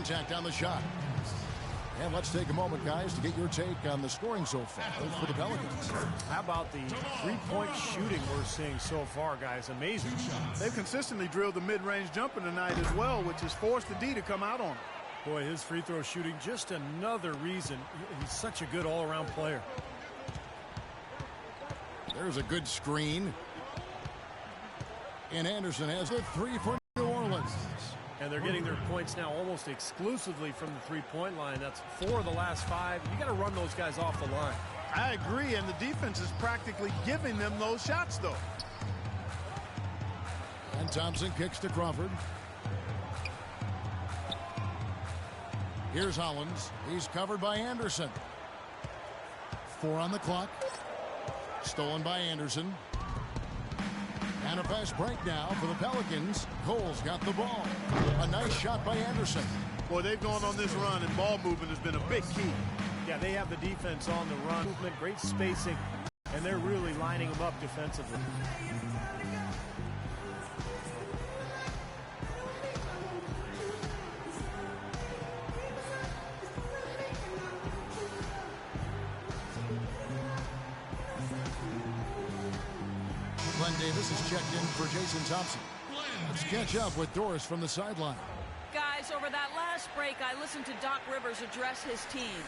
contact on the shot. And let's take a moment, guys, to get your take on the scoring so far for the Pelicans. How about the three-point shooting we're seeing so far, guys? Amazing. They've consistently drilled the mid-range jumper tonight as well, which has forced the D to come out on him. Boy, his free throw shooting, just another reason he's such a good all-around player. There's a good screen. And Anderson has a three for New Orleans. And they're getting their points now almost exclusively from the three-point line. That's 4 of the last 5. You got to run those guys off the line. I agree, and the defense is practically giving them those shots, though. And Thompson kicks to Crawford. Here's Hollins. He's covered by Anderson. 4 on the clock. Stolen by Anderson. And a fast break now for the Pelicans. Cole's got the ball. A nice shot by Anderson. Boy, they've gone on this run, and ball movement has been a big key. Yeah, they have the defense on the run. Movement, great spacing, and they're really lining them up defensively. Glenn Davis is checked in for Jason Thompson. Let's catch up with Doris from the sideline. Guys, over that last break, I listened to Doc Rivers address his team.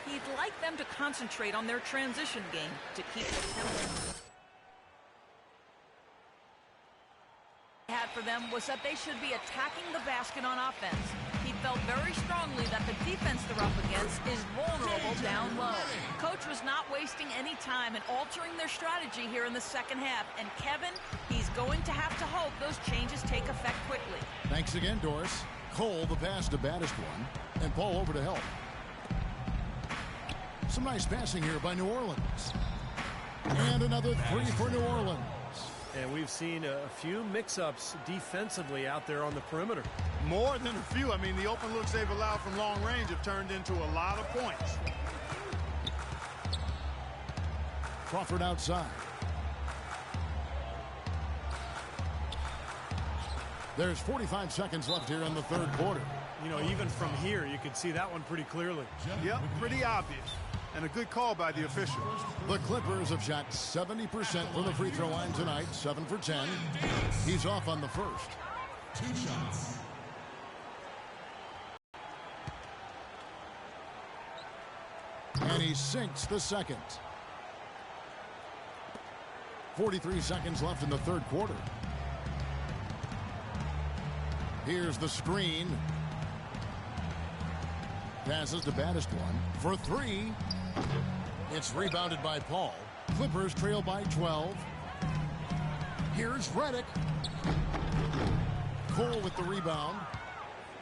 He'd like them to concentrate on their transition game to keep the tempo. Had for them was that they should be attacking the basket on offense. He felt very strongly that the defense they're up against is vulnerable down low. Coach was not wasting any time in altering their strategy here in the second half. And Kevin, he's going to have to hope those changes take effect quickly. Thanks again, Doris. Cole, the pass to baddest one. And Paul over to help. Some nice passing here by New Orleans. And another three for New Orleans. And we've seen a few mix-ups defensively out there on the perimeter. More than a few. I mean, the open looks they've allowed from long range have turned into a lot of points. Crawford outside. There's 45 seconds left here in the third quarter. You know, even from here, you can see that one pretty clearly. Yep, pretty obvious. And a good call by the official. The Clippers have shot 70% from the free throw line tonight, 7 for 10. He's off on the first. 2 shots. And he sinks the second. 43 seconds left in the third quarter. Here's the screen. Passes to baddest one for 3. It's rebounded by Paul. Clippers trail by 12. Here's Redick. Cole with the rebound.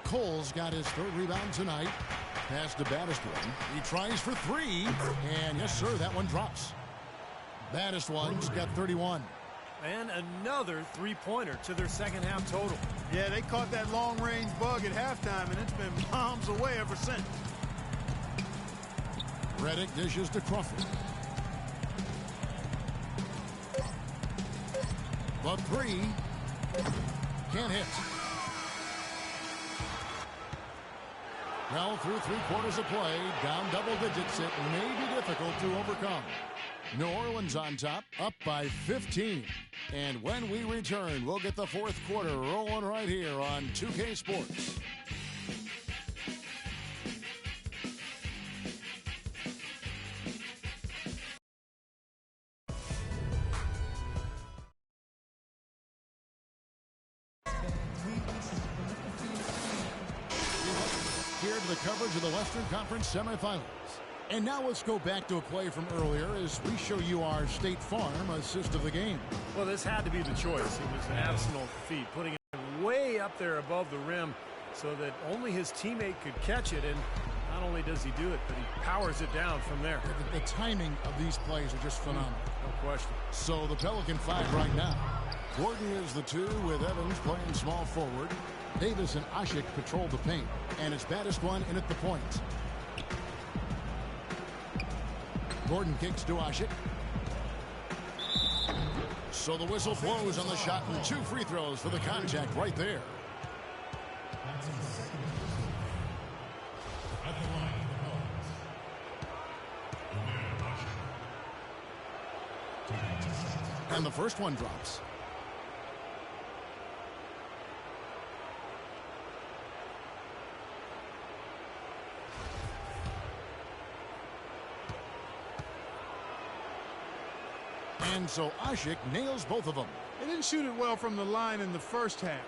Cole's got his third rebound tonight. Pass to baddest one. He tries for 3. And yes, sir, that one drops. Baddest one's got 31. And another three-pointer to their second half total. Yeah, they caught that long-range bug at halftime, and it's been bombs away ever since. Redick dishes to Crawford. The 3. Can't hit. Well, through 3 quarters of play, down double digits, it may be difficult to overcome. New Orleans on top, up by 15. And when we return, we'll get the fourth quarter rolling right here on 2K Sports. Here to the coverage of the Western Conference semifinals. And now let's go back to a play from earlier as we show you our State Farm assist of the game. Well, this had to be the choice. It was an absolute feat, putting it way up there above the rim so that only his teammate could catch it. And not only does he do it, but he powers it down from there. The timing of these plays are just phenomenal. No question. So the Pelican 5 right now. Gordon is the 2 with Evans playing small forward. Davis and Asik patrol the paint. And it's baddest one in at the point. Gordon kicks to Asik. So the whistle blows on the shot and 2 free throws for the contact right there. And the first one drops. And so Ashik nails both of them. They didn't shoot it well from the line in the first half,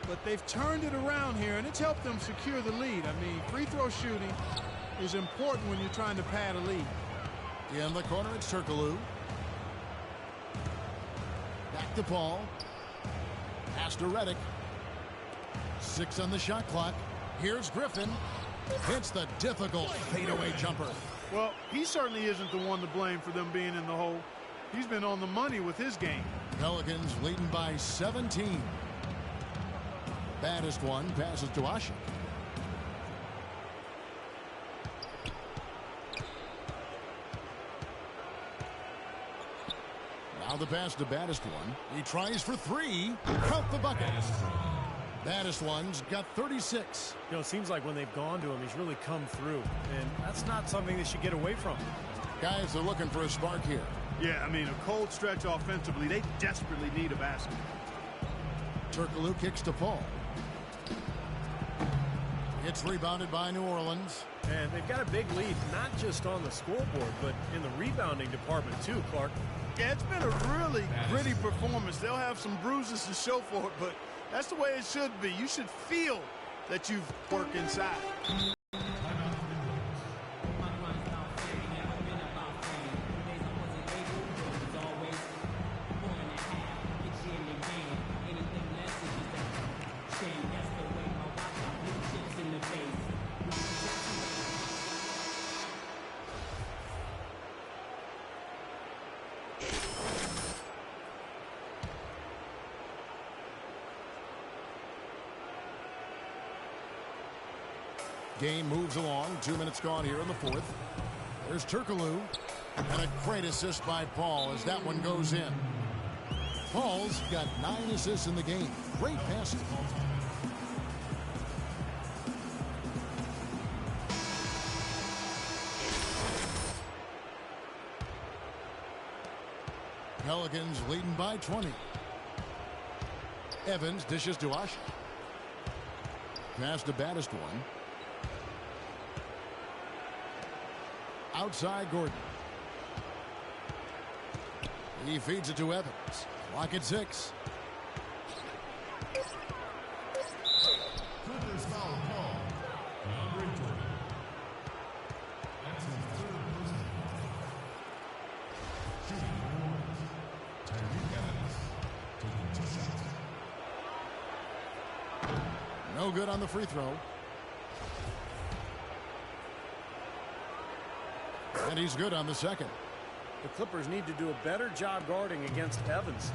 but they've turned it around here, and it's helped them secure the lead. I mean, free throw shooting is important when you're trying to pad a lead. In the corner, it's Turkoglu. Back to Paul. Pass to Reddick. 6 on the shot clock. Here's Griffin. Hits the difficult fadeaway jumper. Well, he certainly isn't the one to blame for them being in the hole. He's been on the money with his game. Pelicans leading by 17. Baddest one passes to Ashik. Now the pass to baddest one. He tries for 3. Count the bucket. Baddest one's got 36. You know, it seems like when they've gone to him, he's really come through. And that's not something they should get away from. Guys are looking for a spark here. Yeah, I mean, a cold stretch offensively. They desperately need a basket. Turkoglu kicks to Paul. It's rebounded by New Orleans. And they've got a big lead, not just on the scoreboard, but in the rebounding department too, Clark. Yeah, it's been a really gritty performance. They'll have some bruises to show for it, but that's the way it should be. You should feel that you've worked inside. Game moves along. 2 minutes gone here in the fourth. There's Turkoglu. And a great assist by Paul as that one goes in. Paul's got 9 assists in the game. Great passing. Pelicans leading by 20. Evans dishes to Ashik. Pass to baddest one. Outside Gordon. He feeds it to Evans. Clock at 6. Clippers foul call. Gordon. That's his 3rd personal foul. Shooting for Warriors. Tyreke Evans taking 2 shots. No good on the free throw. And he's good on the second. The Clippers need to do a better job guarding against Evans.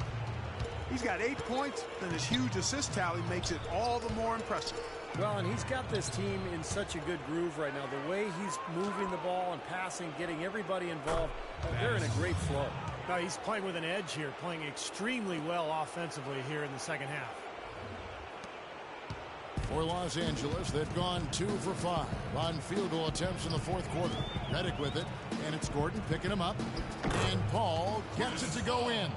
He's got 8 points, and his huge assist tally makes it all the more impressive. Well, and he's got this team in such a good groove right now. The way he's moving the ball and passing, getting everybody involved, they're in a great flow. Now, he's playing with an edge here, playing extremely well offensively here in the second half. For Los Angeles, they've gone 2 for 5 on field goal attempts in the fourth quarter. Reddick with it, and it's Gordon picking him up. And Paul gets it to go in.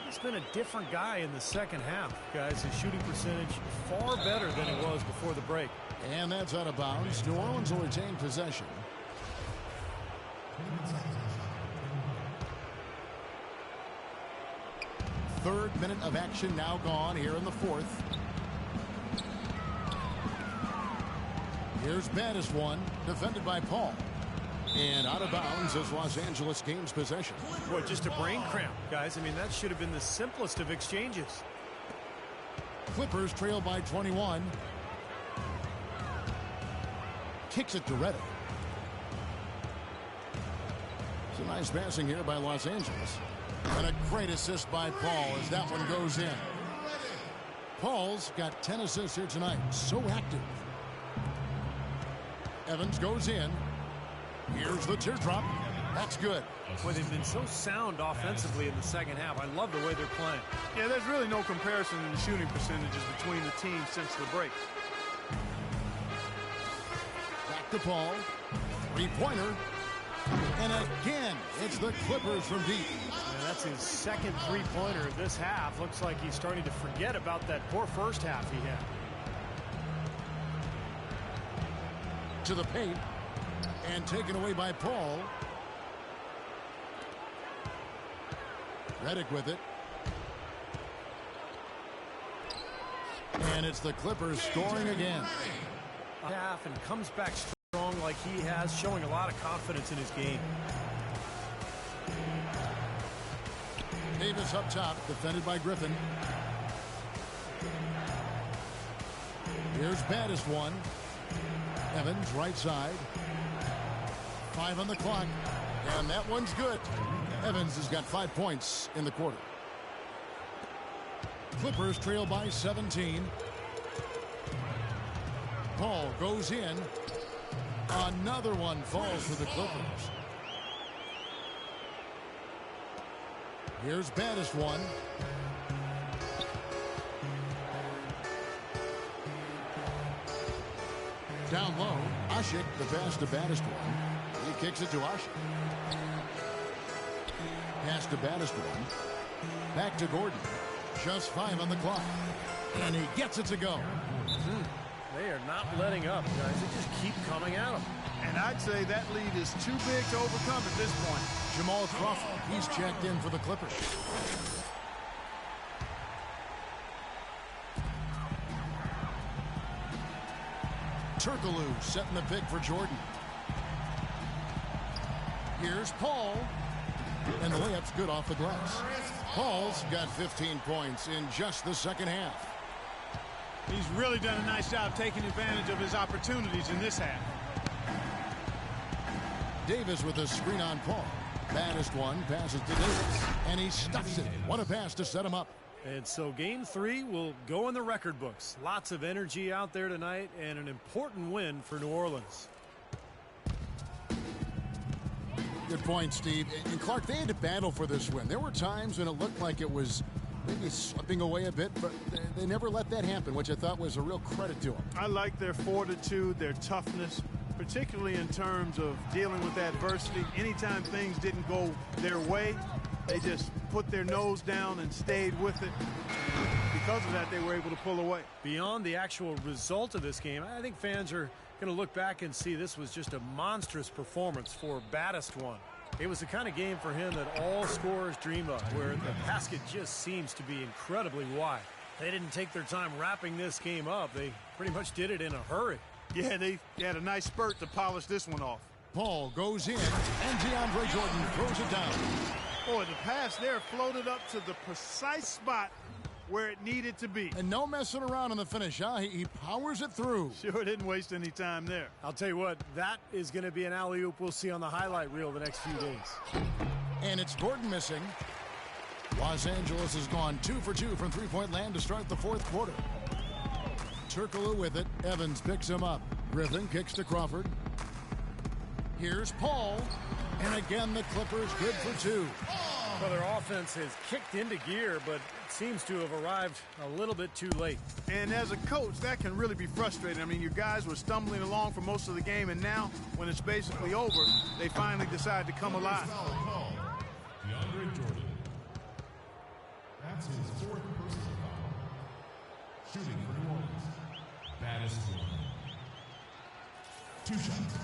He's been a different guy in the second half, guys. His shooting percentage far better than it was before the break. And that's out of bounds. New Orleans will retain possession. Third minute of action now gone here in the fourth. Here's baddest one, defended by Paul. And out of bounds as Los Angeles gains possession. Boy, just a brain cramp, guys. I mean, that should have been the simplest of exchanges. Clippers trail by 21. Kicks it to Reddick. Some nice passing here by Los Angeles. And a great assist by Paul as that one goes in. Paul's got 10 assists here tonight. So active. Evans goes in. Here's the teardrop. That's good. Boy, they've been so sound offensively in the second half. I love the way they're playing. Yeah, there's really no comparison in the shooting percentages between the teams since the break. Back to Paul. Three-pointer. And again, it's the Clippers from deep. Man, That's his second three-pointer of this half. Looks like he's starting to forget about that poor first half he had. To the paint. And taken away by Paul. Redick with it. And it's the Clippers scoring again. Half and comes back strong like he has, showing a lot of confidence in his game. Davis up top, defended by Griffin. Here's baddest one. Evans, right side. 5 on the clock. And that one's good. Evans has got 5 points in the quarter. Clippers trail by 17. Paul goes in. Another one falls for the Clippers. Here's baddest one. Down low, Ashik, the pass to baddest one. He kicks it to Ashik. Pass to baddest one. Back to Gordon. Just 5 on the clock. And he gets it to go. They are not letting up, guys. They just keep coming at him. And I'd say that lead is too big to overcome at this point. Jamal Crawford, he's checked in for the Clippers. Turkoglu setting the pick for Jordan. Here's Paul. And the layup's good off the glass. Paul's got 15 points in just the second half. He's really done a nice job taking advantage of his opportunities in this half. Davis with a screen on Paul. Baddest one passes to Davis. And he stuffs it. What a pass to set him up. And so game 3 will go in the record books. Lots of energy out there tonight and an important win for New Orleans. Good point, Steve. And Clark, they had to battle for this win. There were times when it looked like it was maybe slipping away a bit, but they never let that happen, which I thought was a real credit to them. I like their fortitude, their toughness, particularly in terms of dealing with adversity. Anytime things didn't go their way, they just put their nose down and stayed with it. Because of that, they were able to pull away. Beyond the actual result of this game, I think fans are going to look back and see this was just a monstrous performance for baddest one. It was the kind of game for him that all scorers dream of, where the basket just seems to be incredibly wide. They didn't take their time wrapping this game up. They pretty much did it in a hurry. Yeah, they had a nice spurt to polish this one off. Paul goes in, and DeAndre Jordan throws it down. Boy, the pass there floated up to the precise spot where it needed to be. And no messing around in the finish, huh? He powers it through. Sure didn't waste any time there. I'll tell you what, that is going to be an alley-oop we'll see on the highlight reel the next few days. And it's Gordon missing. Los Angeles has gone 2 for 2 from three-point land to start the fourth quarter. Turkoglu with it. Evans picks him up. Griffin kicks to Crawford. Here's Paul. And again, the Clippers good for 2. Well, their offense has kicked into gear, but seems to have arrived a little bit too late. And as a coach, that can really be frustrating. I mean, your guys were stumbling along for most of the game, and now, when it's basically over, they finally decide to come alive. DeAndre Jordan. That's his 4th personal foul. Shooting for New Orleans. Baddest one. 2 shots.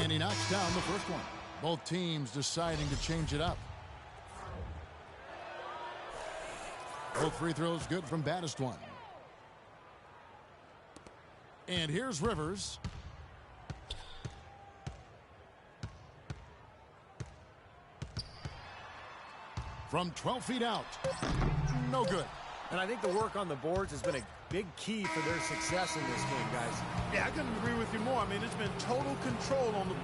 And he knocks down the first one. Both teams deciding to change it up. Both free throws good from baddest one. And here's Rivers. From 12 feet out. No good. And I think the work on the boards has been a big key for their success in this game, guys. Yeah, I couldn't agree with you more. I mean, it's been total control on the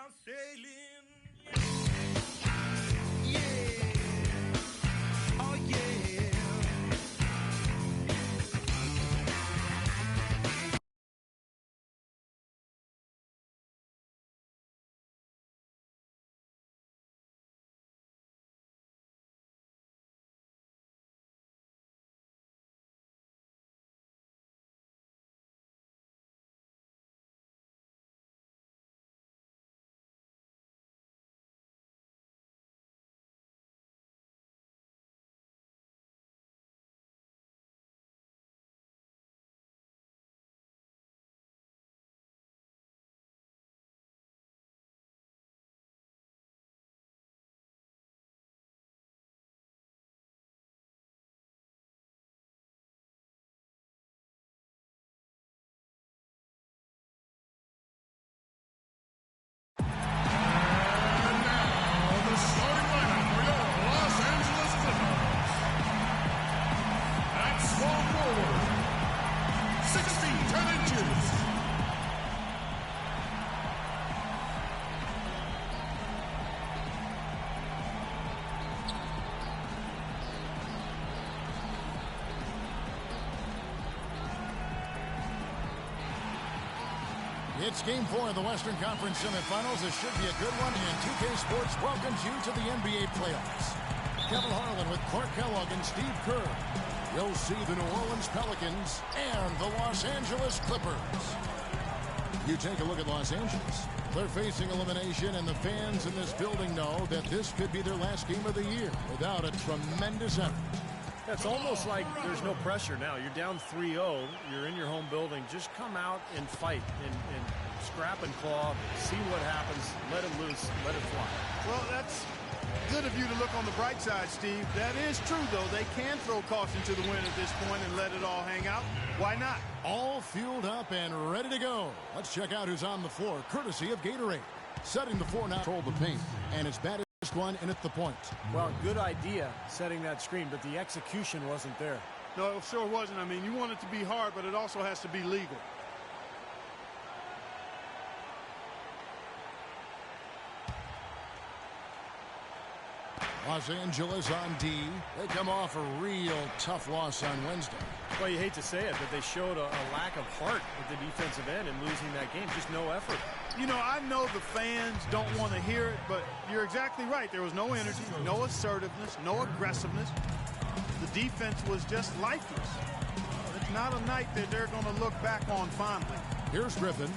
I'm sailing. Yeah. Oh, yeah. It's Game 4 of the Western Conference semifinals. This should be a good one, and 2K Sports welcomes you to the NBA playoffs. Kevin Harlan with Clark Kellogg and Steve Kerr. You'll see the New Orleans Pelicans and the Los Angeles Clippers. You take a look at Los Angeles. They're facing elimination, and the fans in this building know that this could be their last game of the year without a tremendous effort. It's almost like there's no pressure now. You're down 3-0. You're in your home building. Just come out and fight and scrap and claw. See what happens. Let it loose. Let it fly. Well, that's good of you to look on the bright side, Steve. That is true, though. They can throw caution to the wind at this point and let it all hang out. Why not? All fueled up and ready to go. Let's check out who's on the floor, courtesy of Gatorade. Setting the floor now, control the paint, and it's batted one in at the point. Well, good idea setting that screen, but the execution wasn't there. No, it sure wasn't. I mean, you want it to be hard, but it also has to be legal. Los Angeles on D. They come off a real tough loss on Wednesday. Well, you hate to say it, but they showed a lack of heart at the defensive end in losing that game. Just no effort. You know, I know the fans don't want to hear it, but you're exactly right. There was no energy, no assertiveness, no aggressiveness. The defense was just lifeless. It's not a night that they're going to look back on fondly. Here's Griffin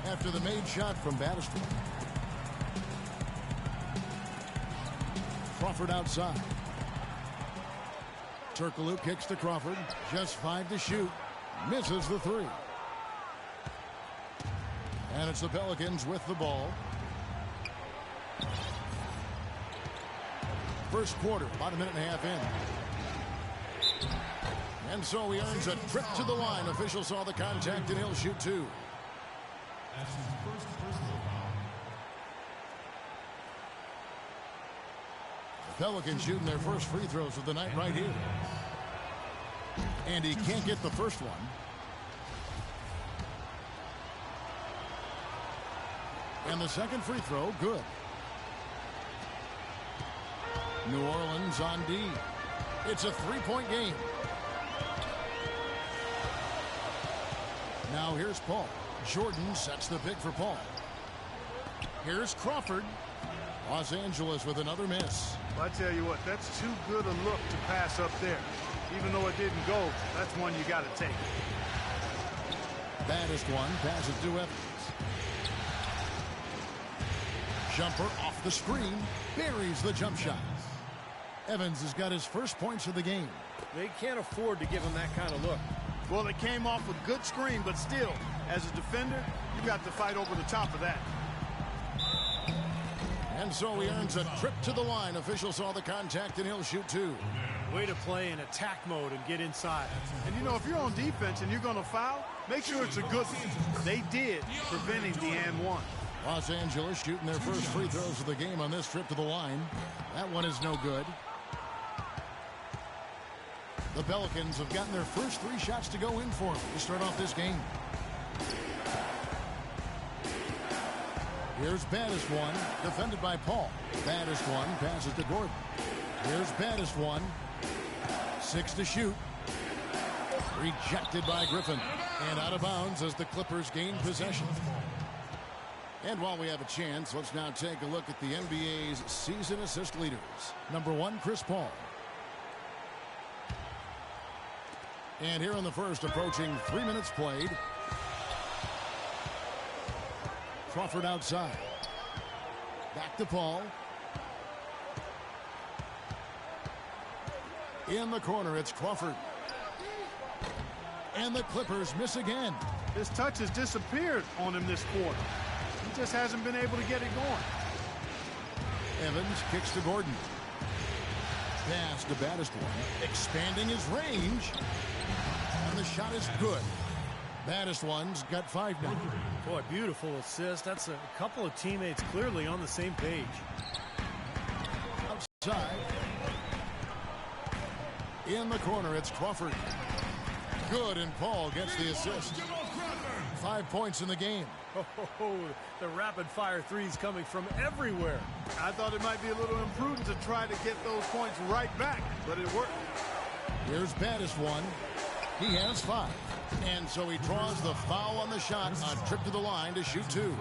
after the made shot from Battister. Crawford outside. Turkoglu kicks to Crawford. Just 5 to shoot. Misses the 3. And it's the Pelicans with the ball. First quarter, about a minute and a half in. And so he earns a trip to the line. Official saw the contact and he'll shoot 2. That's his first personal foul. The Pelicans shooting their first free throws of the night right here. And he can't get the first one. And the second free throw, good. New Orleans on D. It's a 3-point game. Now here's Paul. Jordan sets the pick for Paul. Here's Crawford. Los Angeles with another miss. Well, I tell you what, that's too good a look to pass up there. Even though it didn't go, that's one you got to take. Baddest one, passes to Evans. Jumper off the screen, buries the jump shot. Evans has got his first points of the game. They can't afford to give him that kind of look. Well, it came off a good screen, but still, as a defender, you got to fight over the top of that. And so he earns a trip to the line. Official saw the contact, and he'll shoot 2. Way to play in attack mode and get inside. And, you know, if you're on defense and you're going to foul, make sure it's a good one. They did, preventing the and one. Los Angeles shooting their first free throws of the game on this trip to the line. That one is no good. The Pelicans have gotten their first 3 shots to go in for them to start off this game. Here's baddest one, defended by Paul. Baddest one passes to Gordon. Here's baddest one. 6 to shoot. Rejected by Griffin. And out of bounds as the Clippers gain possession. And while we have a chance, let's now take a look at the NBA's season assist leaders. Number 1, Chris Paul. And here in the first, approaching 3 minutes played. Crawford outside. Back to Paul. In the corner, it's Crawford. And the Clippers miss again. His touch has disappeared on him this quarter. He just hasn't been able to get it going. Evans kicks to Gordon. Pass to baddest one. Expanding his range. And the shot is good. Baddest one's got 5 now. Boy, beautiful assist. That's a couple of teammates clearly on the same page. Outside. In the corner, it's Crawford. Good, and Paul gets the assist. 5 points in the game. Oh, the rapid-fire threes coming from everywhere. I thought it might be a little imprudent to try to get those points right back, but it worked. Here's baddest one. He has 5. And so he draws the foul on the shot. A trip to the line to shoot 2.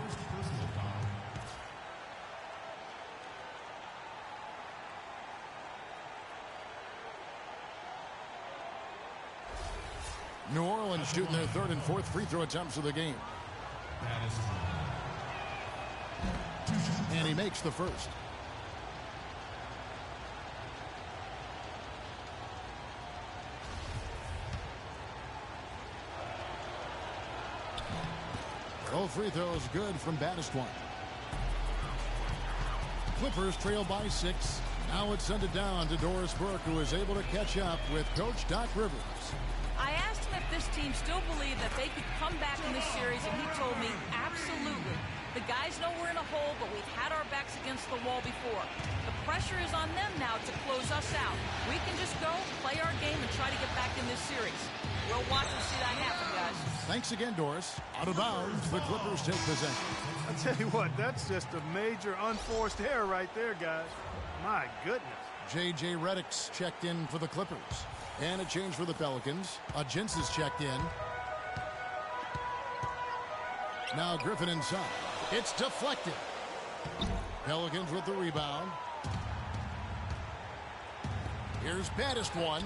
New Orleans shooting their 3rd and 4th free throw attempts of the game. And he makes the first. Both free throws good from baddest one. Clippers trail by 6. Now it's sent it down to Doris Burke, who is able to catch up with Coach Doc Rivers. I asked him if this team still believed that they could come back in this series, and he told me absolutely. The guys know we're in a hole, but we've had our backs against the wall before. The pressure is on them now to close us out. We can just go, play our game, and try to get back in this series. We'll watch and see that happen, guys. Thanks again, Doris. Out of bounds, the Clippers take possession. I tell you what, that's just a major unforced error right there, guys. My goodness. J.J. Redick's checked in for the Clippers. And a change for the Pelicans. Gents is checked in. Now Griffin inside. It's deflected. Pelicans with the rebound. Here's baddest one.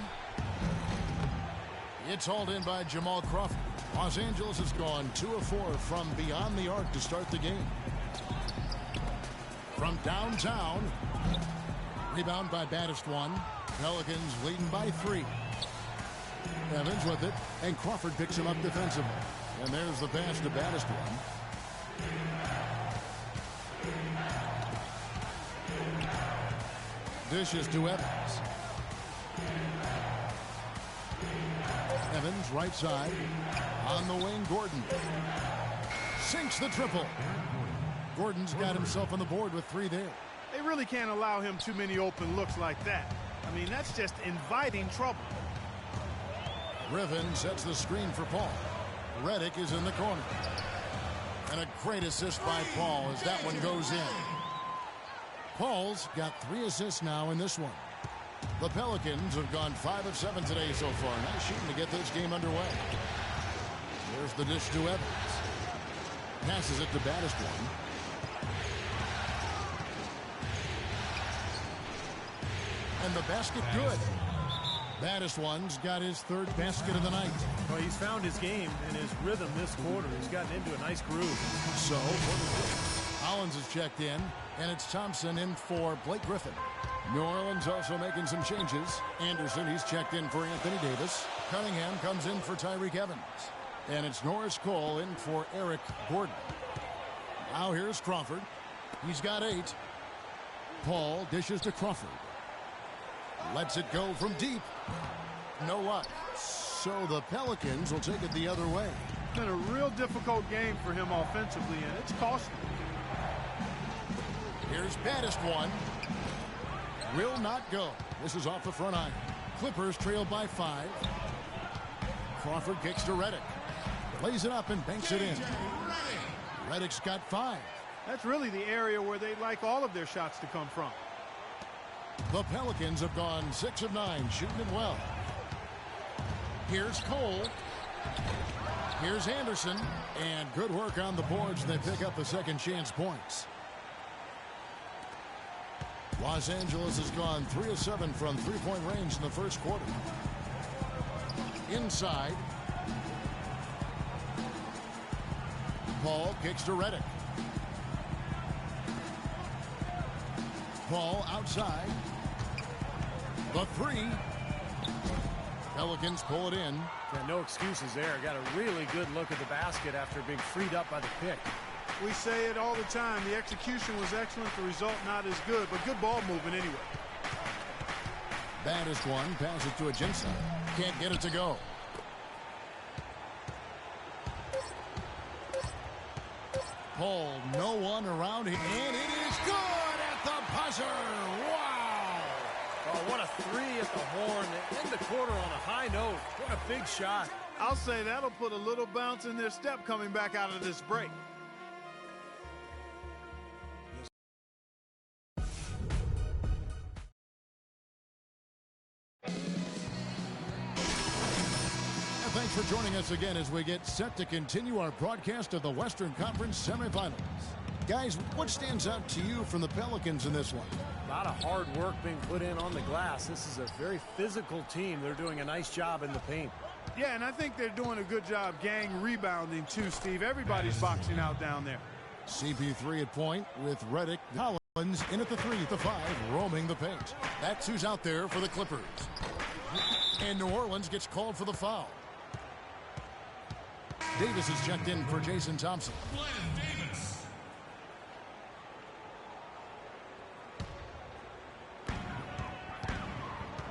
It's hauled in by Jamal Crawford. Los Angeles has gone 2 of 4 from beyond the arc to start the game. From downtown. Rebound by baddest one. Pelicans leading by 3. Evans with it, and Crawford picks him up defensively. And there's the pass to baddest one. Dishes to Evans. Evans right side. On the wing, Gordon. Sinks the triple. Gordon's got himself on the board with 3 there. They really can't allow him too many open looks like that. I mean, that's just inviting trouble. Griffin sets the screen for Paul. Redick is in the corner. And a great assist by Paul as that one goes in. Paul's got 3 assists now in this one. The Pelicans have gone 5 of 7 today so far. Nice shooting to get this game underway. Here's the dish to Evans. Passes it to baddest one. And the basket good. Baddest one's got his 3rd basket of the night. Well, he's found his game and his rhythm this quarter. He's gotten into a nice groove. So, Hollins is checked in, and it's Thompson in for Blake Griffin. New Orleans also making some changes. Anderson, he's checked in for Anthony Davis. Cunningham comes in for Tyreek Evans. And it's Norris Cole in for Eric Gordon. Now here's Crawford. He's got 8. Paul dishes to Crawford. Lets it go from deep. No luck. So the Pelicans will take it the other way. It's been a real difficult game for him offensively, and it's costly. Here's baddest one. Will not go. This is off the front iron. Clippers trail by 5. Crawford kicks to Redick. Lays it up and banks it in. Redick's got 5. That's really the area where they'd like all of their shots to come from. The Pelicans have gone 6 of 9, shooting it well. Here's Cole. Here's Anderson. And good work on the boards. They pick up the second chance points. Los Angeles has gone 3 of 7 from three-point range in the first quarter. Inside. Paul kicks to Redick. Paul outside. The three. Pelicans pull it in. Yeah, no excuses there. Got a really good look at the basket after being freed up by the pick. We say it all the time. The execution was excellent. The result not as good, but good ball movement anyway. Baddest one. Pass it to Ajinça. Can't get it to go. Paul, no one around him. And it is good at the buzzer. Wow. Oh, what a three at the horn to end the quarter on a high note. What a big shot. I'll say that'll put a little bounce in their step coming back out of this break. Thanks for joining us again as we get set to continue our broadcast of the Western Conference semifinals. Guys, what stands out to you from the Pelicans in this one? A lot of hard work being put in on the glass. This is a very physical team. They're doing a nice job in the paint. Yeah, and I think they're doing a good job gang rebounding too, Steve. Everybody's boxing out down there. CP3 at point with Redick. Collins in at the 3, the 5, roaming the paint. That's who's out there for the Clippers. And New Orleans gets called for the foul. Davis is checked in for Jason Thompson. Davis.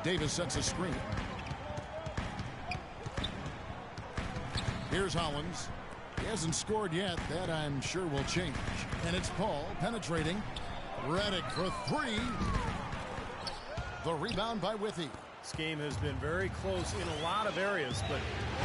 Davis sets a screen. Here's Hollins. He hasn't scored yet. That, I'm sure, will change. And it's Paul penetrating. Redick for 3. The rebound by Withy. This game has been very close in a lot of areas, but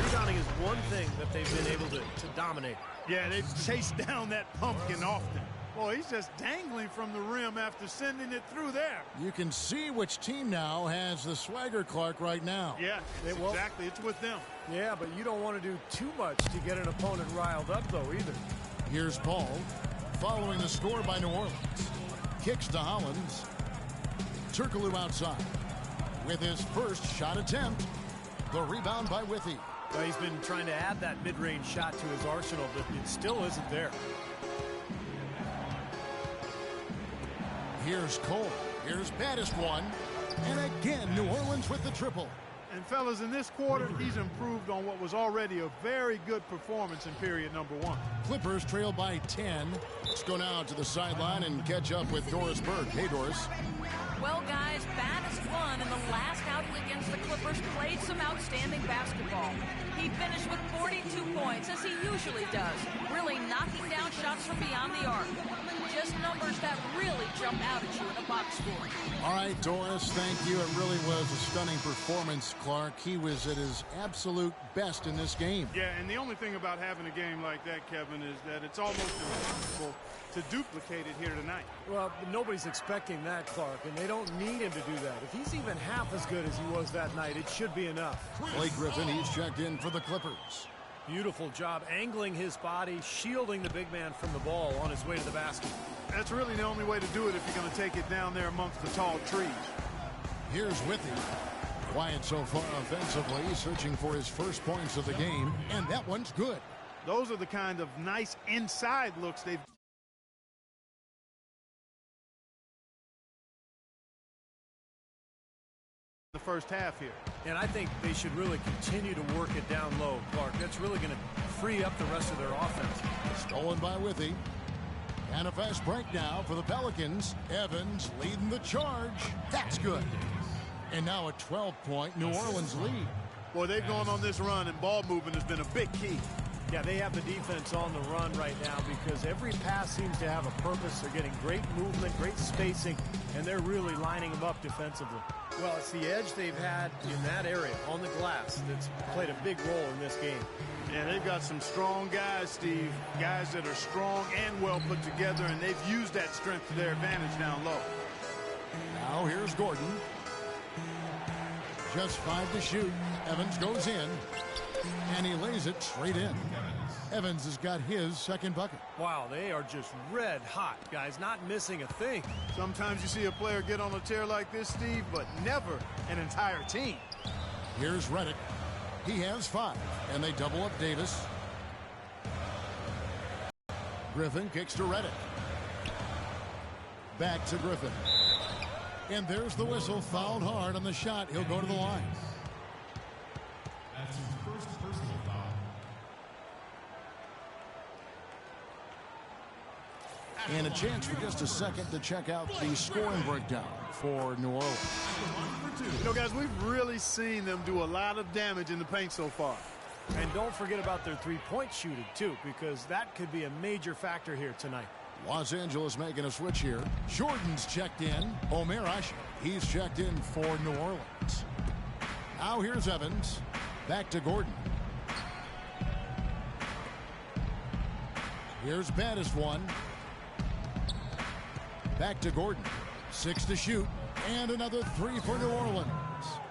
rebounding is one thing that they've been able to dominate. Yeah, they've chased down that pumpkin often. Boy, he's just dangling from the rim after sending it through there. You can see which team now has the swagger, Clark, right now. Yeah, exactly. It's with them. Yeah, but you don't want to do too much to get an opponent riled up, though, either. Here's Paul, following the score by New Orleans. Kicks to Hollins. Turkoglu outside. With his first shot attempt, the rebound by Withy. Well, he's been trying to add that mid-range shot to his arsenal, but it still isn't there. Here's Cole. Here's baddest one. And again, New Orleans with the triple. And, fellas, in this quarter, he's improved on what was already a very good performance in period number 1. Clippers trail by 10. Let's go now to the sideline and catch up with Doris Berg. Hey, Doris. Well, guys, baddest one in the last outing against the Clippers played some outstanding basketball. He finished with 42 points, as he usually does, really knocking down shots from beyond the arc. Just numbers that really jump out at you in a box score. All right, Doris, thank you. It really was a stunning performance, Clark. He was at his absolute best in this game. Yeah, and the only thing about having a game like that, Kevin, is that it's almost impossible to duplicate it here tonight. Well, nobody's expecting that, Clark, and they don't need him to do that. If he's even half as good as he was that night, it should be enough. Blake Griffin, he's checked in for the Clippers. Beautiful job angling his body, shielding the big man from the ball on his way to the basket. That's really the only way to do it if you're going to take it down there amongst the tall trees. Here's Withy. Quiet so far offensively, searching for his first points of the game, and that one's good. Those are the kind of nice inside looks they've the first half here. And I think they should really continue to work it down low, Clark. That's really going to free up the rest of their offense. Stolen by Withy. And a fast break now for the Pelicans. Evans leading the charge. That's good. And now a 12-point New Orleans lead. Boy, they've gone on this run, and ball movement has been a big key. Yeah, they have the defense on the run right now because every pass seems to have a purpose. They're getting great movement, great spacing, and they're really lining them up defensively. Well, it's the edge they've had in that area on the glass that's played a big role in this game. Yeah, they've got some strong guys, Steve. Guys that are strong and well put together, and they've used that strength to their advantage down low. Now here's Gordon. Just 5 to shoot. Evans goes in, and he lays it straight in. Evans has got his second bucket. Wow, they are just red hot, guys, not missing a thing. Sometimes you see a player get on a tear like this, Steve, but never an entire team. Here's Redick. He has 5, and they double up Davis. Griffin kicks to Redick. Back to Griffin. And there's the whistle, fouled hard on the shot. He'll go to the line. That's his first personal foul. And a chance for just a second to check out the scoring breakdown for New Orleans. You know, guys, we've really seen them do a lot of damage in the paint so far. And don't forget about their three-point shooting, too, because that could be a major factor here tonight. Los Angeles making a switch here. Jordan's checked in. Omer Asher, he's checked in for New Orleans. Now here's Evans. Back to Gordon. Here's baddest one. Back to Gordon. 6 to shoot. And another 3 for New Orleans.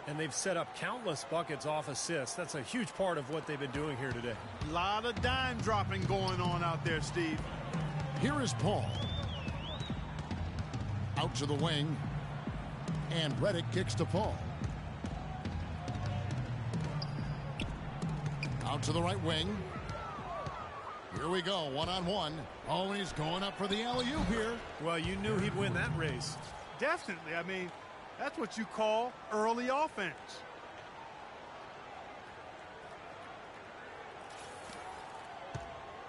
And they've set up countless buckets off assists. That's a huge part of what they've been doing here today. A lot of dime dropping going on out there, Steve. Here is Paul. Out to the wing. And Redick kicks to Paul. Out to the right wing. Here we go, one-on-one. Oh, and he's going up for the alley-oop here. Well, you knew he'd win that race. Definitely. I mean, that's what you call early offense.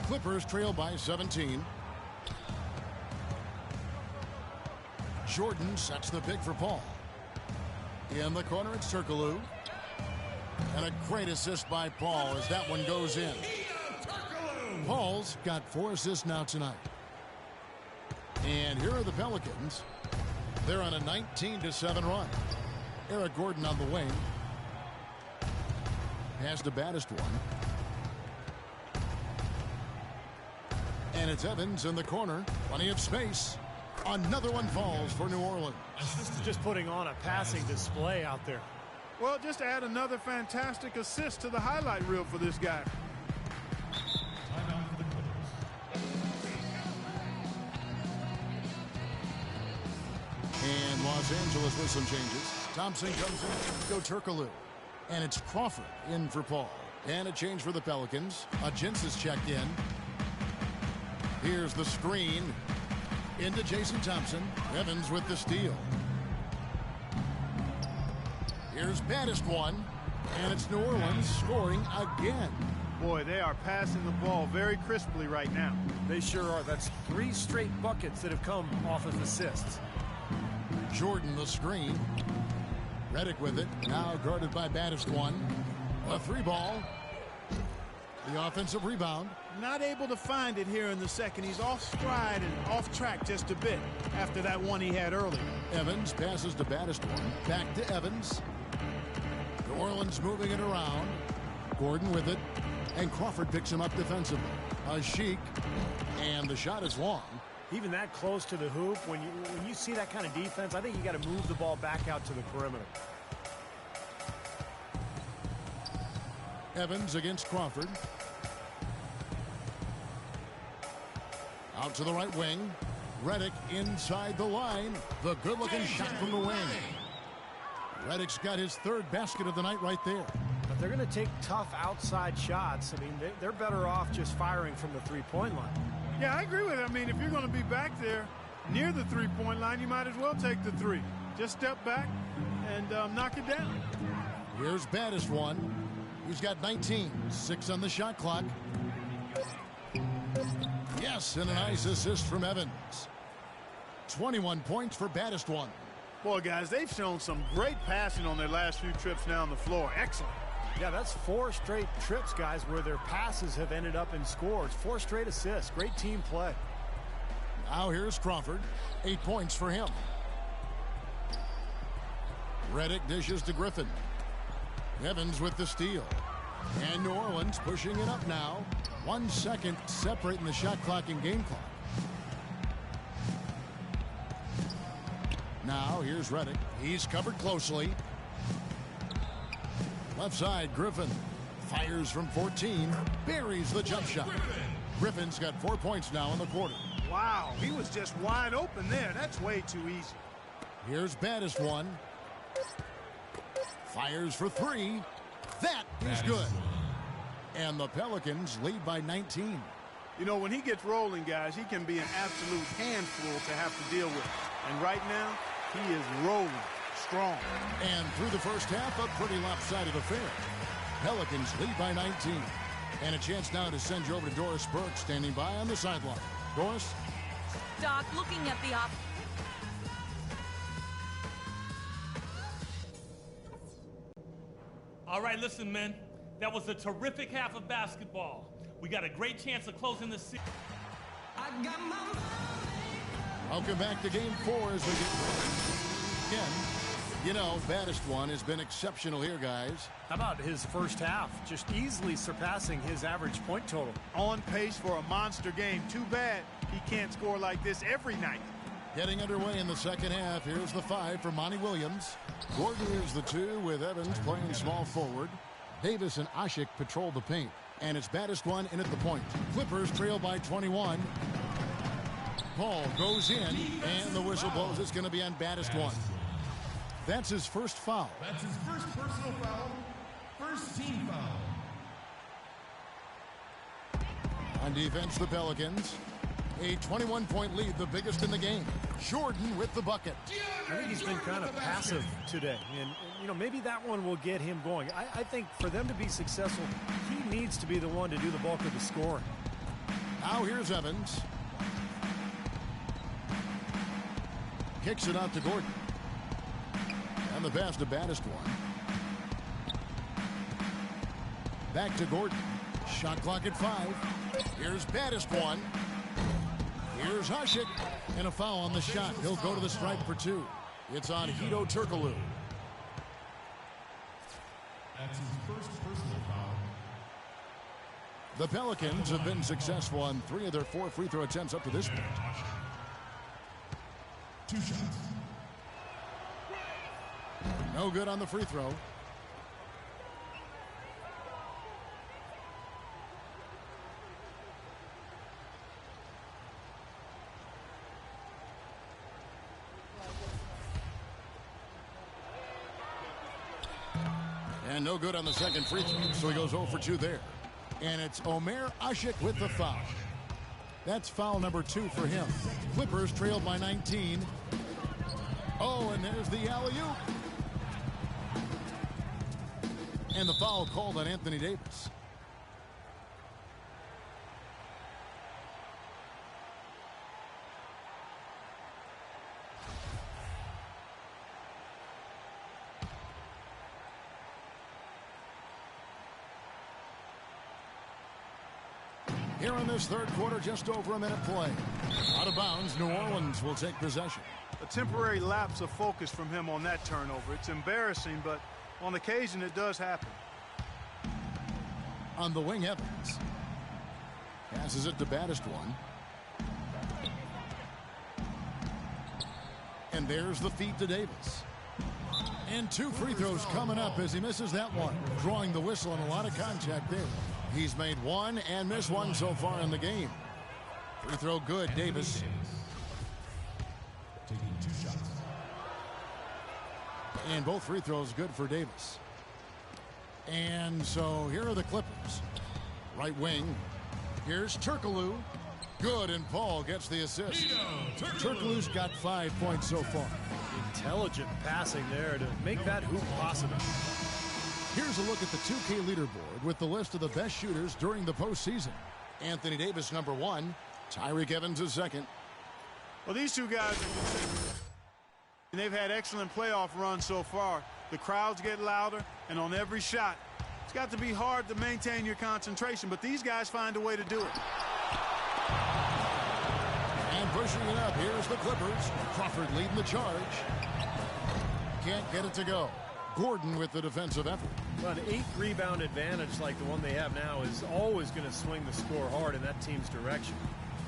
Clippers trail by 17. Jordan sets the big for Paul. In the corner, it's Turkoglu. And a great assist by Paul as that one goes in. Paul's got 4 assists now tonight. And here are the Pelicans. They're on a 19-7 run. Eric Gordon on the wing. Pass to baddest one. And it's Evans in the corner. Plenty of space. Another one falls for New Orleans. Just putting on a passing display out there. Well, just add another fantastic assist to the highlight reel for this guy. Timeout for the Clippers. And Los Angeles with some changes. Thompson comes in. Go Turkoglu. And it's Crawford in for Paul. And a change for the Pelicans. Agins is checked in. Here's the screen. Into Jason Thompson. Evans with the steal. Here's baddest one. And it's New Orleans scoring again. Boy, they are passing the ball very crisply right now. They sure are. That's 3 straight buckets that have come off of assists. Jordan the screen. Redick with it. Now guarded by baddest one. A 3-ball. The offensive rebound. Not able to find it here in the second. He's off stride and off track just a bit after that one he had earlier. Evans passes to baddest one. Back to Evans. New Orleans moving it around. Gordon with it. And Crawford picks him up defensively. A Sheik. And the shot is long. Even that close to the hoop, when you see that kind of defense, I think you got to move the ball back out to the perimeter. Evans against Crawford. Out to the right wing. Redick inside the line. The good-looking shot from the wing. Redick's got his 3rd basket of the night right there. But they're going to take tough outside shots. I mean, they're better off just firing from the three-point line. Yeah, I agree with it. I mean, if you're going to be back there near the three-point line, you might as well take the 3. Just step back and knock it down. Here's baddest one. He's got 19. 6 on the shot clock. Yes, and a nice assist from Evans. 21 points for baddest one. Boy, guys, they've shown some great passing on their last few trips down the floor. Excellent. Yeah, that's 4 straight trips, guys, where their passes have ended up in scores. 4 straight assists. Great team play. Now here's Crawford. 8 points for him. Redick dishes to Griffin. Evans with the steal. And New Orleans pushing it up now. 1 second separating the shot clock and game clock. Now here's Reddick. He's covered closely. Left side, Griffin fires from 14. Buries the jump shot. Griffin's got 4 points now in the quarter. Wow, he was just wide open there. That's way too easy. Here's Baddest one. Fires for 3. That is good. And the Pelicans lead by 19. You know, when he gets rolling, guys, he can be an absolute handful to have to deal with. And right now, he is rolling strong. And through the first half, a pretty lopsided affair. Pelicans lead by 19. And a chance now to send you over to Doris Burke, standing by on the sideline. Doris? Doc, looking at the All right, listen, men. That was a terrific half of basketball. We got a great chance of closing this series. Welcome back to Game 4 as we get again. You know, Baddest one has been exceptional here, guys. How about his first half? Just easily surpassing his average point total. On pace for a monster game. Too bad he can't score like this every night. Getting underway in the second half. Here's the 5 for Monty Williams. Gordon is the 2 with Evans playing small forward. Davis and Ashik patrol the paint. And it's Baddest one in at the point. Clippers trail by 21. Paul goes in, and the whistle blows. It's going to be on Baddest one. That's his first foul. That's his first personal foul. First team foul. On defense, the Pelicans. A 21-point lead, the biggest in the game. Jordan with the bucket. I think he's been kind of passive today. And you know, maybe that one will get him going. I think for them to be successful, he needs to be the one to do the bulk of the scoring. Now here's Evans. Kicks it out to Gordon. And the pass to Baddest one. Back to Gordon. Shot clock at 5. Here's Baddest one. Here's Ashik. And a foul on the shot. He'll go to the stripe for 2. It's on Hedo Turkoglu. That's his first personal foul. The Pelicans have been successful on 3 of their 4 free throw attempts up to this point. 2 shots. No good on the free throw. And no good on the second free throw, so he goes 0 for 2 there. And it's Omer Ashik with the foul. That's foul number 2 for him. Clippers trail by 19. Oh, and there's the alley-oop. And the foul called on Anthony Davis. Here in this third quarter, just over a minute play. Out of bounds, New Orleans will take possession. A temporary lapse of focus from him on that turnover. It's embarrassing, but on occasion it does happen. On the wing, Evans. Passes it to Baddest one. And there's the feed to Davis. And 2 free throws coming up as he misses that one. Drawing the whistle and a lot of contact there. He's made 1 and missed 1 so far in the game. Free throw good, Davis. Taking 2 shots. And both free throws good for Davis. And so here are the Clippers. Right wing. Here's Turkoglu. Good, and Paul gets the assist. Turkoglu's got 5 points so far. Intelligent passing there to make that hoop possible. Here's a look at the 2K leaderboard with the list of the best shooters during the postseason. Anthony Davis, number 1. Tyreke Evans is 2nd. Well, these 2 guys are consistent. And they've had excellent playoff runs so far. The crowds get louder, and on every shot, it's got to be hard to maintain your concentration, but these guys find a way to do it. And pushing it up, here's the Clippers. Crawford leading the charge. Can't get it to go. Gordon with the defensive effort. Well, an 8-rebound advantage like the one they have now is always going to swing the score hard in that team's direction.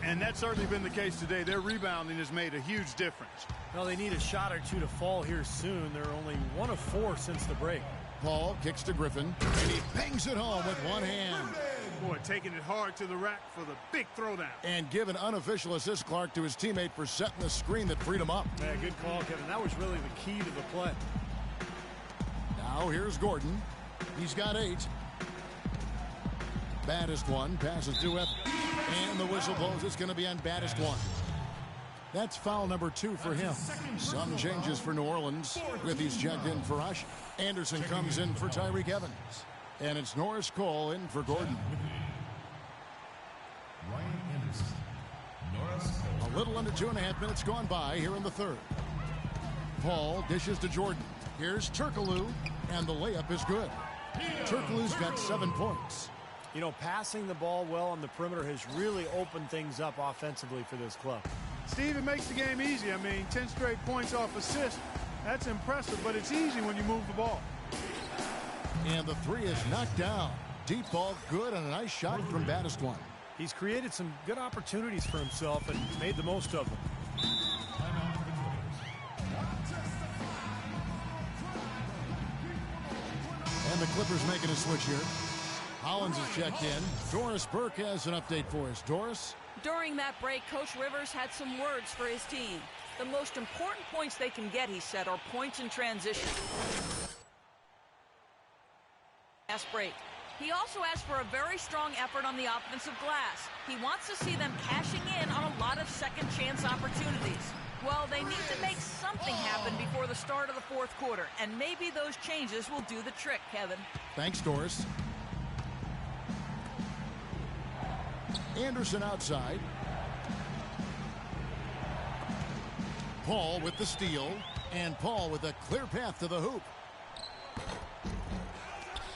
And that's certainly been the case today. Their rebounding has made a huge difference. Well, they need a shot or two to fall here soon. They're only 1 of 4 since the break. Paul kicks to Griffin, and he bangs it home with one hand. Boy, taking it hard to the rack for the big throwdown. And give an unofficial assist, Clark, to his teammate for setting the screen that freed him up. Yeah, good call, Kevin. That was really the key to the play. Now here's Gordon. He's got 8. Baddest one passes to F. And the whistle blows. It's going to be on baddest one. That's foul number 2 for him. Some changes for New Orleans. Griffey's checked in for Rush. Anderson comes in for Tyreek Evans. And it's Norris Cole in for Gordon. Ryan Anderson. Norris Cole. A little under 2.5 minutes gone by here in the third. Paul dishes to Jordan. Here's Turkoglu, and the layup is good. Turkoglu's got 7 points. You know, passing the ball well on the perimeter has really opened things up offensively for this club. Steve, it makes the game easy. I mean, 10 straight points off assist. That's impressive, but it's easy when you move the ball. And the 3 is knocked down. Deep ball good, and a nice shot from baddest one. He's created some good opportunities for himself and made the most of them. Timeout for the Clippers. And the Clippers making a switch here. Hollins is checked in. Doris Burke has an update for us. Doris? During that break, Coach Rivers had some words for his team. The most important points they can get, he said, are points in transition. Last break. He also asked for a very strong effort on the offensive glass. He wants to see them cashing in on a lot of second chance opportunities. Well, they need to make something happen before the start of the fourth quarter, and maybe those changes will do the trick, Kevin. Thanks, Doris. Anderson outside. Paul with the steal, and Paul with a clear path to the hoop.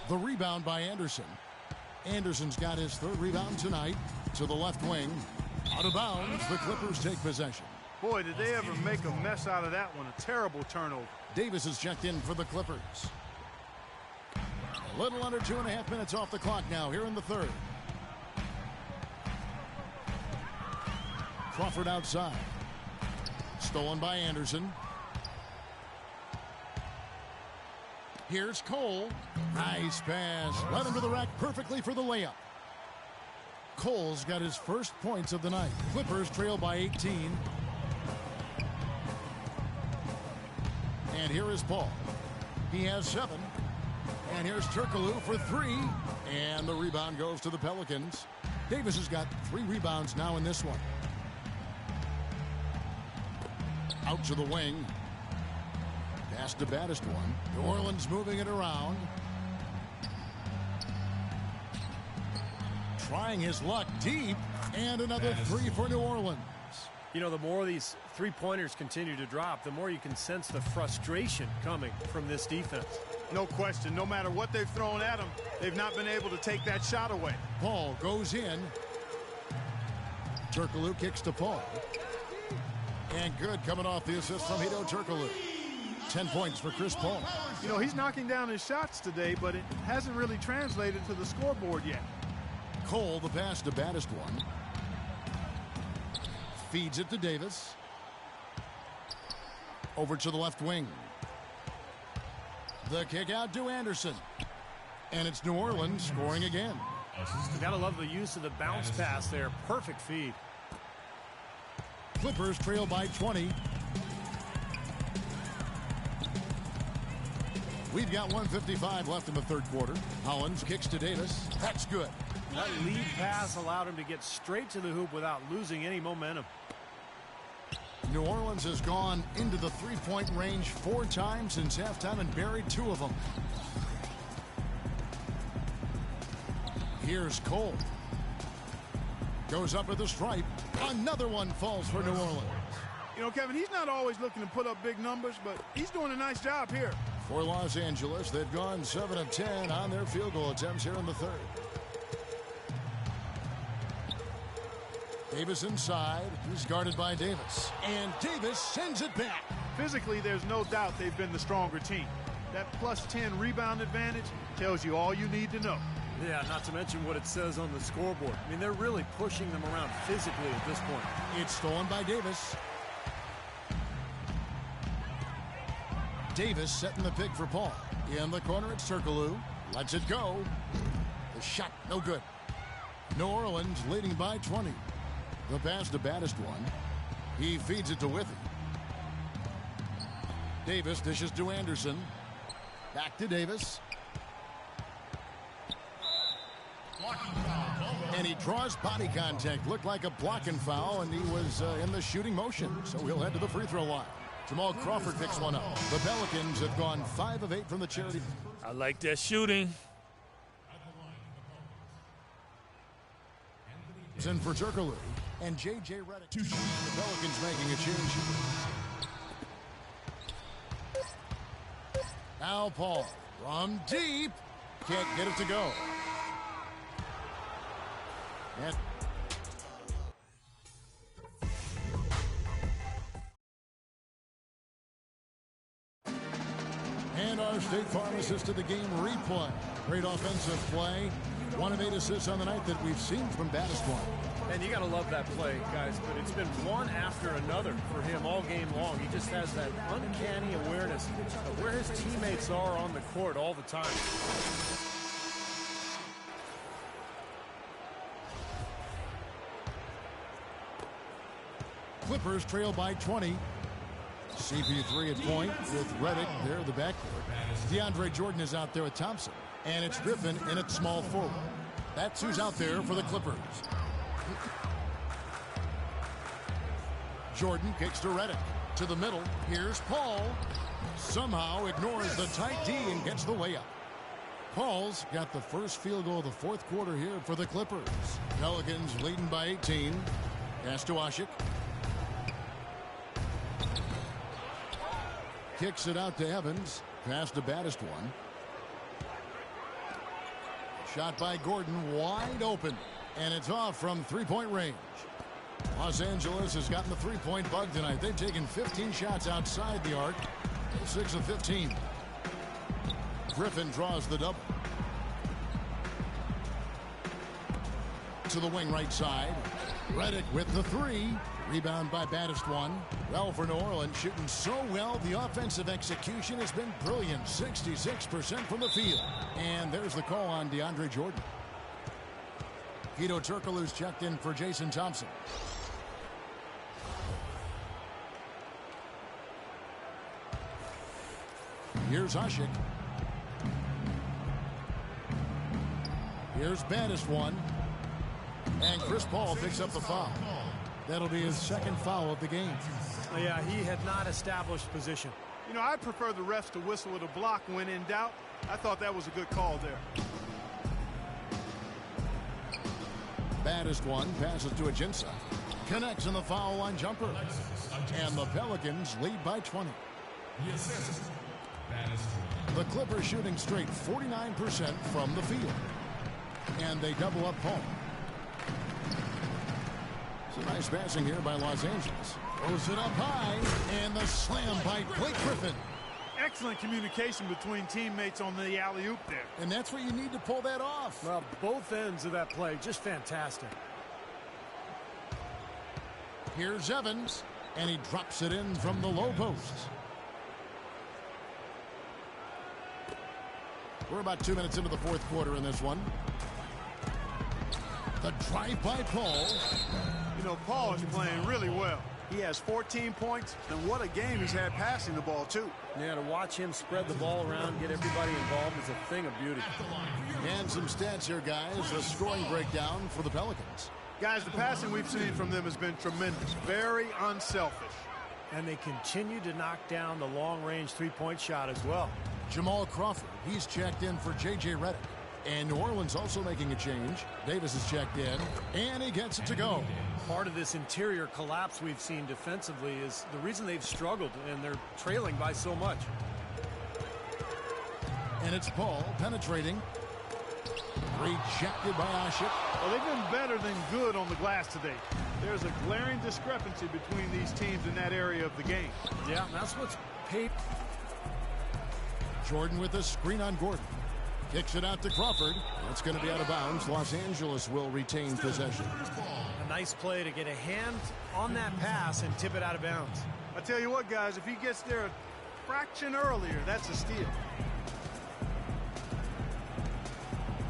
The rebound by Anderson. Anderson's got his 3rd rebound tonight to the left wing. Out of bounds, the Clippers take possession. Boy, did they ever make a mess out of that one. A terrible turnover. Davis is checked in for the Clippers. A little under 2.5 minutes off the clock now here in the third. Crawford outside. Stolen by Anderson. Here's Cole. Nice pass. Led him to the rack perfectly for the layup. Cole's got his first points of the night. Clippers trail by 18. And here is Paul. He has 7. And here's Turkoglu for 3. And the rebound goes to the Pelicans. Davis has got 3 rebounds now in this one. Out to the wing. Pass to baddest one. New Orleans moving it around. Trying his luck deep. And another 3 for New Orleans. You know, the more these three-pointers continue to drop, the more you can sense the frustration coming from this defense. No question. No matter what they've thrown at them, they've not been able to take that shot away. Paul goes in. Turkoglu kicks to Paul. And good coming off the assist from Hedo Turkoglu. 10 points for Chris Paul. You know, he's knocking down his shots today, but it hasn't really translated to the scoreboard yet. Cole, the pass to baddest one. Feeds it to Davis. Over to the left wing. The kick out to Anderson. And it's New Orleans scoring again. You gotta love the use of the bounce pass there. Perfect feed. Clippers trail by 20. We've got 1:55 left in the third quarter. Hollins kicks to Davis. That's good. That lead pass allowed him to get straight to the hoop without losing any momentum. New Orleans has gone into the three-point range 4 times since halftime and buried 2 of them. Here's Cole. Goes up at the stripe. Another one falls for New Orleans. You know, Kevin, he's not always looking to put up big numbers, but he's doing a nice job here. For Los Angeles, they've gone 7 of 10 on their field goal attempts here in the third. Davis inside. He's guarded by Davis. And Davis sends it back. Physically, there's no doubt they've been the stronger team. That plus 10 rebound advantage tells you all you need to know. Yeah, not to mention what it says on the scoreboard. I mean, they're really pushing them around physically at this point. It's stolen by Davis. Davis setting the pick for Paul. In the corner, it's Turkoglu. Lets it go. The shot, no good. New Orleans leading by 20. The pass to baddest one. He feeds it to Withy. Davis dishes to Anderson. Back to Davis. And he draws body contact. Looked like a blocking foul, and he was in the shooting motion. So he'll head to the free throw line. Jamal Crawford picks one up. The Pelicans have gone 5 of 8 from the charity. I like that shooting. In for Turkoglu and J.J. Redick. The Pelicans making a change. Now Paul from deep. Can't get it to go. And our State Farm assist to the game replay. Great offensive play. 1 of 8 assists on the night that we've seen from baddest one. And you got to love that play, guys, but it's been one after another for him all game long. He just has that uncanny awareness of where his teammates are on the court all the time. Clippers trail by 20. CP3 at point with Redick there in the backcourt. DeAndre Jordan is out there with Thompson. And it's Griffin in at small forward. That's who's out there for the Clippers. Jordan kicks to Redick. To the middle. Here's Paul. Somehow ignores the tight D and gets the layup. Paul's got the first field goal of the fourth quarter here for the Clippers. Pelicans leading by 18. Pass to Ashik. Kicks it out to Evans. Pass to baddest one. Shot by Gordon, wide open. And it's off from three-point range. Los Angeles has gotten the three-point bug tonight. They've taken 15 shots outside the arc. 6 of 15. Griffin draws the double. To the wing right side. Redick with the three. Rebound by baddest one. Well, for New Orleans, shooting so well, the offensive execution has been brilliant. 66% from the field. And there's the call on DeAndre Jordan. Hedo Turkoglu's checked in for Jason Thompson. Here's Ashik. Here's baddest one. And Chris Paul picks up the foul. That'll be his second foul of the game. Yeah, he had not established position. You know, I prefer the refs to whistle with a block when in doubt. I thought that was a good call there. Baddest one passes to Ajinça. Connects in the foul line jumper. And the Pelicans lead by 20. The Clippers shooting straight 49% from the field. And they double up Paul. Some nice passing here by Los Angeles. Throws it up high. And the slam by Blake Griffin. Excellent communication between teammates on the alley-oop there. And that's what you need to pull that off. Well, both ends of that play, just fantastic. Here's Evans. And he drops it in from the low post. We're about 2 minutes into the fourth quarter in this one. The drive by Paul. You know, Paul is playing really well. He has 14 points, and what a game he's had passing the ball, too. Yeah, to watch him spread the ball around, get everybody involved is a thing of beauty. And some stats here, guys. A scoring breakdown for the Pelicans. Guys, the passing we've seen from them has been tremendous. Very unselfish. And they continue to knock down the long-range three-point shot as well. Jamal Crawford, he's checked in for J.J. Redick. And New Orleans also making a change. Davis is checked in, and he gets it to go. Part of this interior collapse we've seen defensively is the reason they've struggled, and they're trailing by so much. And it's Paul penetrating. Rejected by Ashik. Well, they've been better than good on the glass today. There's a glaring discrepancy between these teams in that area of the game. Yeah, that's what's paid. Jordan with a screen on Gordon. Kicks it out to Crawford. That's going to be out of bounds. Los Angeles will retain possession. A nice play to get a hand on that pass and tip it out of bounds. I tell you what, guys, if he gets there a fraction earlier, that's a steal.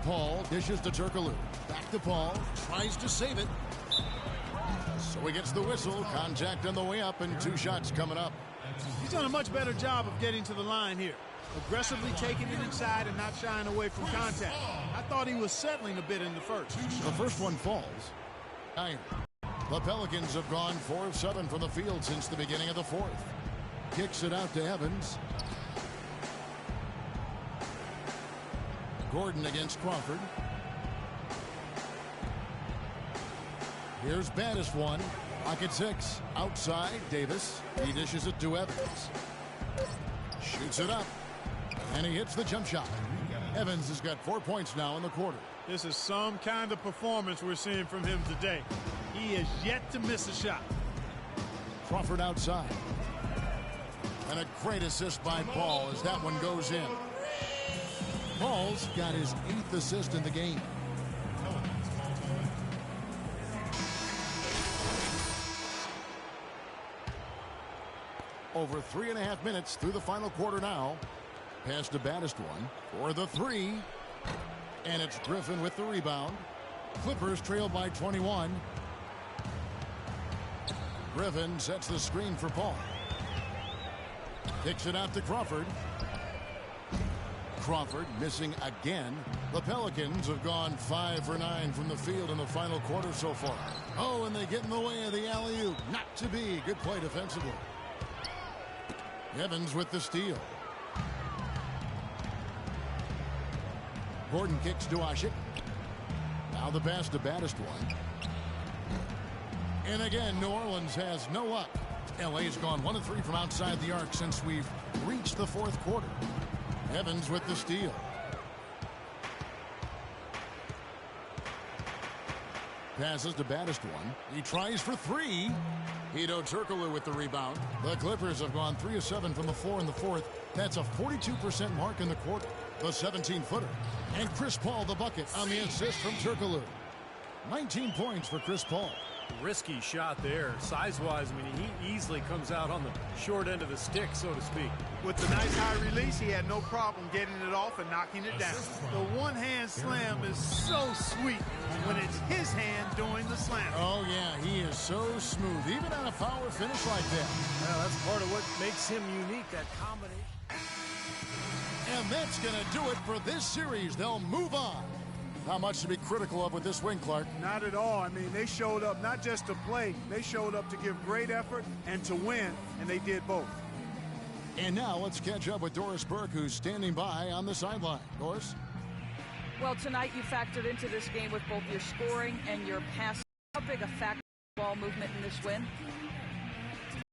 Paul dishes to Turkoglu. Back to Paul. Tries to save it. So he gets the whistle. Contact on the way up and 2 shots coming up. He's done a much better job of getting to the line here. Aggressively taking it inside and not shying away from contact. I thought he was settling a bit in the first. The first one falls. Iron. The Pelicans have gone 4 of 7 from the field since the beginning of the fourth. Kicks it out to Evans. Gordon against Crawford. Here's baddest one. Pocket 6. Outside, Davis. He dishes it to Evans. Shoots it up. And he hits the jump shot. Evans has got 4 points now in the quarter. This is some kind of performance we're seeing from him today. He is yet to miss a shot. Crawford outside. And a great assist by Paul as that one goes in. Paul's got his 8th assist in the game. Over 3.5 minutes through the final quarter now. Pass to baddest one for the 3. And it's Griffin with the rebound. Clippers trail by 21. Griffin sets the screen for Paul. Kicks it out to Crawford. Crawford missing again. The Pelicans have gone 5 for 9 from the field in the final quarter so far. Oh, and they get in the way of the alley-oop. Not to be. Good play defensively. Evans with the steal. Gordon kicks to Ashik. Now the pass to baddest one. And again, New Orleans has no luck. LA's gone 1 of 3 from outside the arc since we've reached the fourth quarter. Evans with the steal. Passes to baddest one. He tries for 3. Hedo Turkoglu with the rebound. The Clippers have gone 3 of 7 from the floor in the fourth. That's a 42% mark in the quarter. The 17-footer. And Chris Paul the bucket on the assist from Turkoglu. 19 points for Chris Paul. Risky shot there. Size-wise, I mean, he easily comes out on the short end of the stick, so to speak. With the nice high release, he had no problem getting it off and knocking it down. The one-hand slam is so sweet when it's his hand doing the slam. Oh, yeah, he is so smooth, even on a power finish like that. Yeah, that's part of what makes him unique, that combination. And that's going to do it for this series. They'll move on. Not much to be critical of with this win, Clark. Not at all. I mean, they showed up not just to play. They showed up to give great effort and to win, and they did both. And now let's catch up with Doris Burke, who's standing by on the sideline. Doris? Well, tonight you factored into this game with both your scoring and your passing. How big a factor is ball movement in this win?